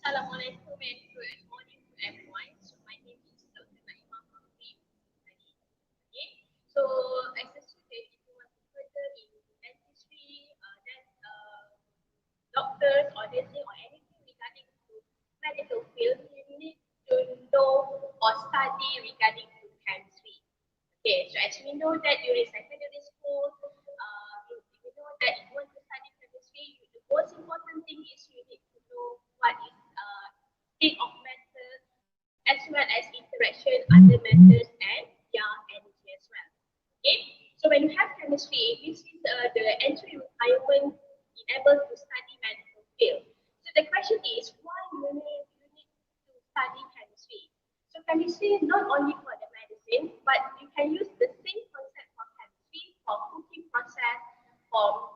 Assalamualaikum and good morning to everyone. So my name is Dr. Naima Mahfi. Okay. So as a student, if you want to further in dentistry, then doctors or nursing or anything regarding to medical field, you need to know or study regarding to chemistry. Okay. So as we know that during secondary school, you know that if you want to study chemistry, the most important thing is you need to know what is state of matter as well as interaction other matters and their energy as well. Okay, so when you have chemistry, this is the entry requirement in able to study medical field. So the question is, why you need to study chemistry? So chemistry not only for the medicine, but you can use the same concept for chemistry for cooking process, for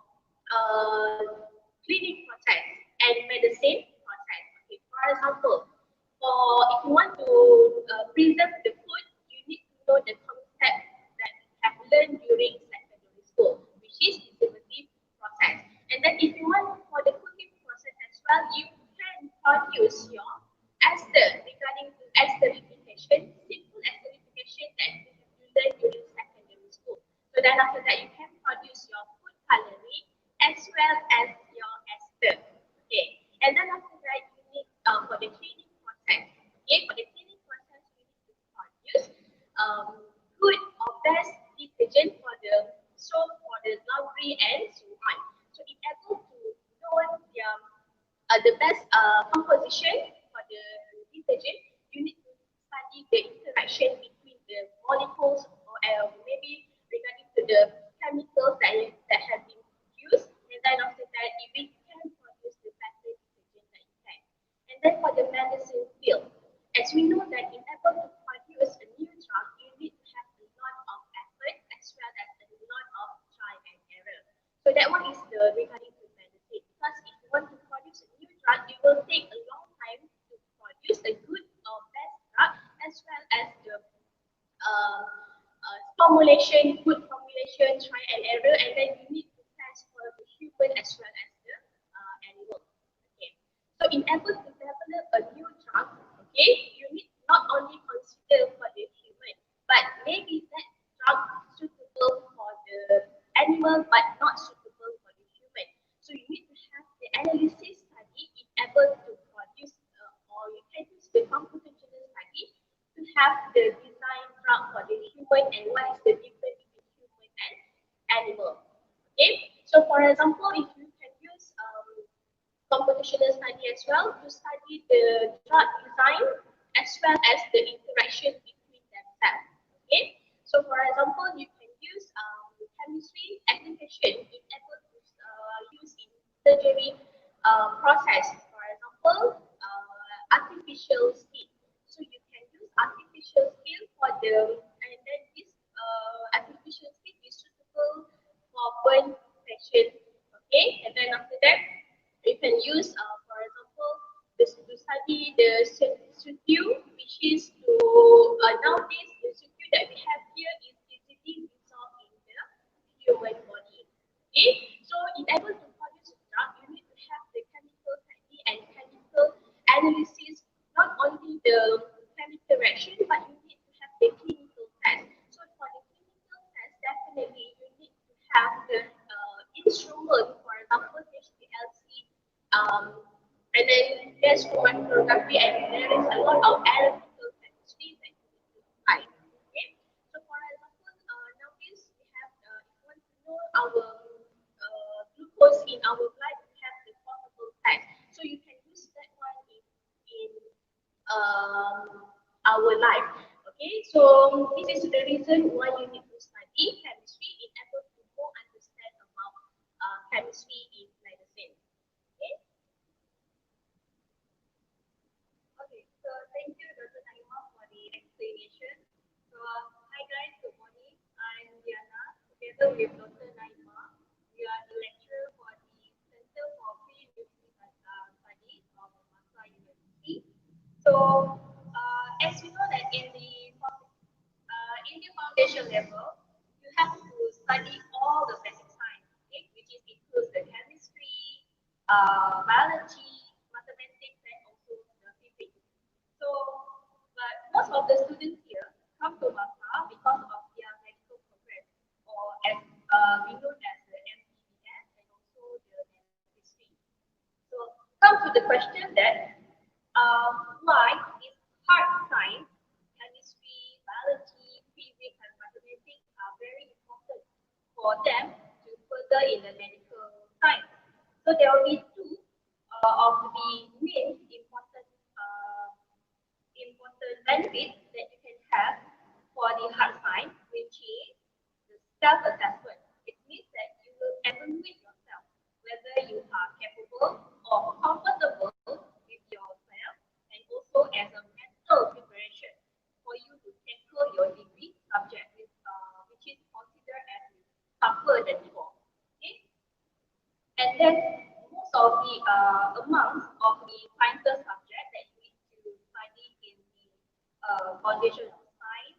uh, cleaning process, and medicine process. Okay, for example, for if you want to preserve the food, you need to know the concept that you have learned during secondary school, which is preservative process. And then if you want for the cooking process as well, you can produce your ester regarding to esterification, simple esterification that you learn during secondary school. So then after that, you can produce your food coloring as well as your ester. Okay, and then after that, you need for the cleaning process. Okay, for the cleaning process, you need to produce good or best detergent for the soap, for the laundry, and so on. So in able to know the best composition for the detergent, you need to study the interaction between the molecules or maybe regarding to the chemicals that have been used. And then after that, if we can produce the better detergent that you can. And then for the medicine field, as we know that in order to produce a new drug, you need to have a lot of effort as well as a lot of trial and error. So that one is the regarding to medicine. Because if you want to produce a new drug, it will take a long time to produce a good or best drug as well as the formulation, good formulation, try and error, and then you need to test for the human as well as the animal. Okay. So in order to develop a new drug, okay, you need not only consider for the human, but maybe that drug suitable for the animal but not suitable for the human. So you need to have the analysis study in able to produce or you can use the computational study to have the design drug for the human and what is the difference between human and animal. Okay, so for example, if you can use computational study as well to study the drug design as well as the interaction between themselves. Okay, so for example, you can use chemistry application in able to use in surgery process. For example, artificial skin. So you can use artificial skin for the and then this artificial skin is suitable for burn patient. Okay, and then after that you can use, for example, this to study the suture, which is to nowadays the suture that we have here is easily dissolved in the human body. Okay, so in able to produce a drug, you need to have the chemical study and chemical analysis, not only the chemical reaction, but you need to have the clinical test. So for the clinical test, definitely you need to have the instrument, for example, HPLC, um, and then there's chromatography, and there is a lot of analytical chemistry that you need to apply. Okay, so for example, nowadays we have, if you want to know our glucose in our blood, we have the portable test. So you can use that one in our life. Okay, so this is the reason why you need to study chemistry in order to more understand about chemistry in medicine. Okay. Okay, so thank you, Dr. Naima, for the explanation. So, hi guys, good morning. I'm Diana, together with Dr. Naima. We are the lecturer for the Center for Pre-University Studies of Masa University. So, as you know that in the foundation level, you have to study all the basic science, okay, which is includes the chemistry, biology, mathematics, and also most of the students here come to Malta because of their medical program, or as we know as the MPBS and also the dentistry. So come to the question that why is hard science, chemistry, biology, physics, and mathematics are very important for them to further in the medical science. So there will be two of the main important benefits that you can have for the hard science, which is the self-assessment. It means that you will evaluate yourself whether you are capable or comfortable with yourself, and also as a mental preparation for you to tackle your degree subject, which is considered as tougher than before. Okay? And then most of the amounts of the sciences subject that you need to study in the foundation of science,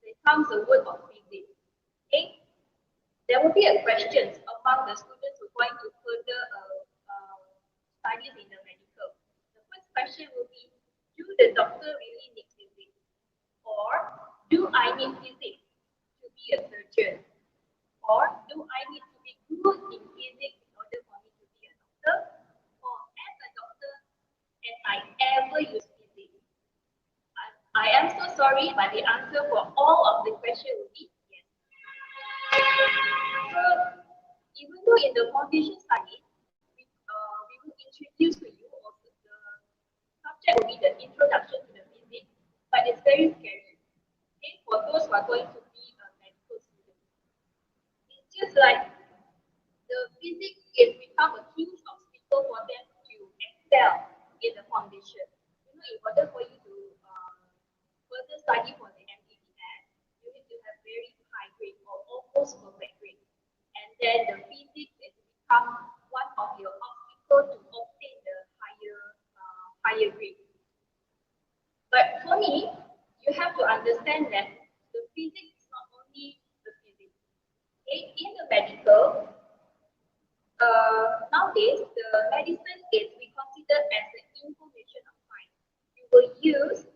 there comes a word of physics. Okay? There will be a questions among the students who are going to further studies in the medical. The first question will be, do the doctor really need physics? Or do I need physics to be a surgeon? Or do I need to be good in physics in order for me to be a doctor? Or as a doctor, can I ever use physics? I am so sorry, but the answer for all of the questions will be yes. So, even though in the foundation study, we will introduce to you, or the subject will be the introduction to the physics, but it's very scary. Okay, for those who are going to be a medical student, it's just like the physics is become a key obstacle for them to excel in the foundation. In order for you to further study for the MBBS, you need to have very high grade or almost perfect grade. And then the physics is become one of your obstacles to obtain the higher grade. But for me, you have to understand that the physics is not only the physics. Okay? In the medical, nowadays, the medicine is we consider as the information of science. You will use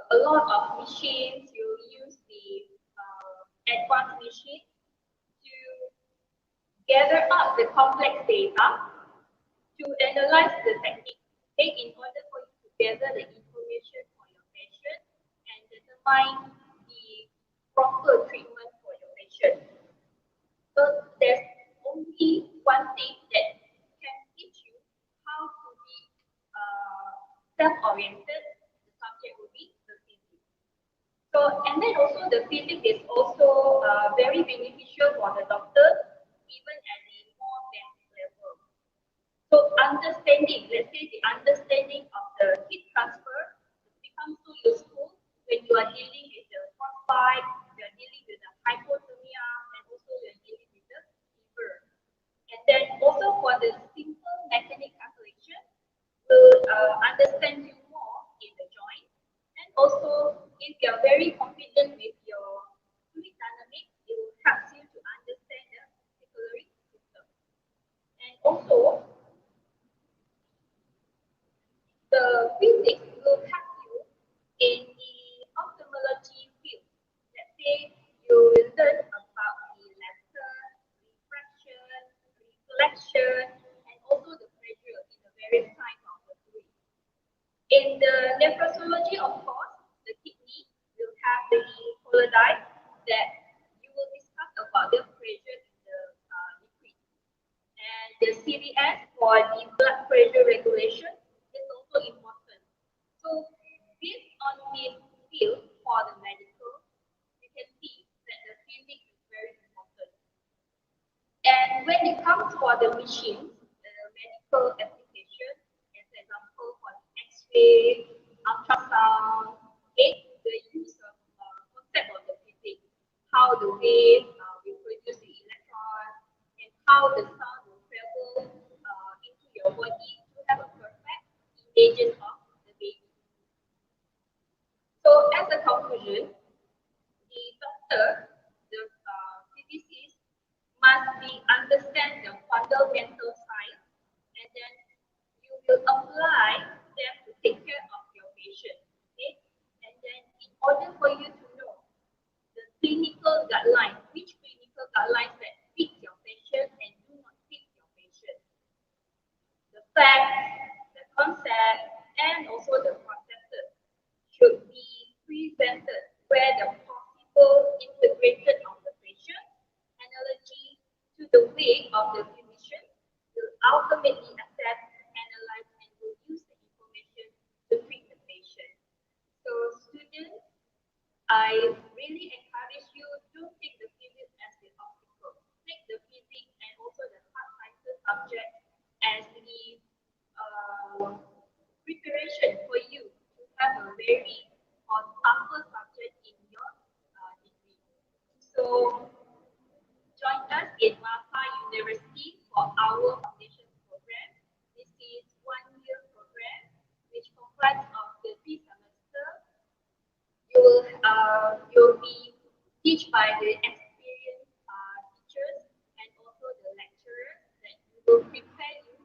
a lot of machines. You will use the advanced machine to gather up the complex data to analyze the technique. Okay, in order for you to gather the information for your patient and determine the proper treatment for your patient. So there's only one thing that can teach you how to be self-oriented. The subject will be the physics. So, and then also the physics is also very beneficial for the doctor, even at the more basic level. So understanding, let's say the understanding of the heat transfer becomes so useful when you are dealing with the frostbite, you are dealing with the hypothermia, and also you are dealing with the fever. And then also for the simple mechanic calculation, will understand you more in the joint. And also, if you are very confident with your fluid dynamics, it will help you to understand the circulatory system. And also, the physics will help you in the ophthalmology field. Let's say you will learn about the lesson, refraction, reflection, and also the pressure in the various types of the fluid. In the nephrology, of course, the kidney will have the colloidite that you will discuss about the pressure in the liquid. And the CVS for the blood pressure regulation is also important. So based on this field for the medical, you can see that the physics is very important. And when it comes for the machines, the medical application, as an example for the X-ray, ultrasound, okay, the use of concept of the physics, how the wave will produce the electron, and how the sound will travel into your body to have a perfect images of the baby. So as a conclusion, the doctor, the physicist must be understand the fundamental science, and then you will apply them to take care of your patient. ultimately assess, analyze, and will use the information to treat the patient. So students, I really encourage you to take the physics as the obstacle. Take the physics and also the hard sciences subject as the preparation for you to have a very tougher subject in your degree. So join us in Malta University for our foundation program. This is 1 year program which comprises of the 3 semesters. You'll be taught by the experienced teachers and also the lecturers that will prepare you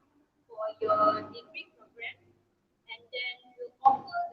for your degree program, and then we'll offer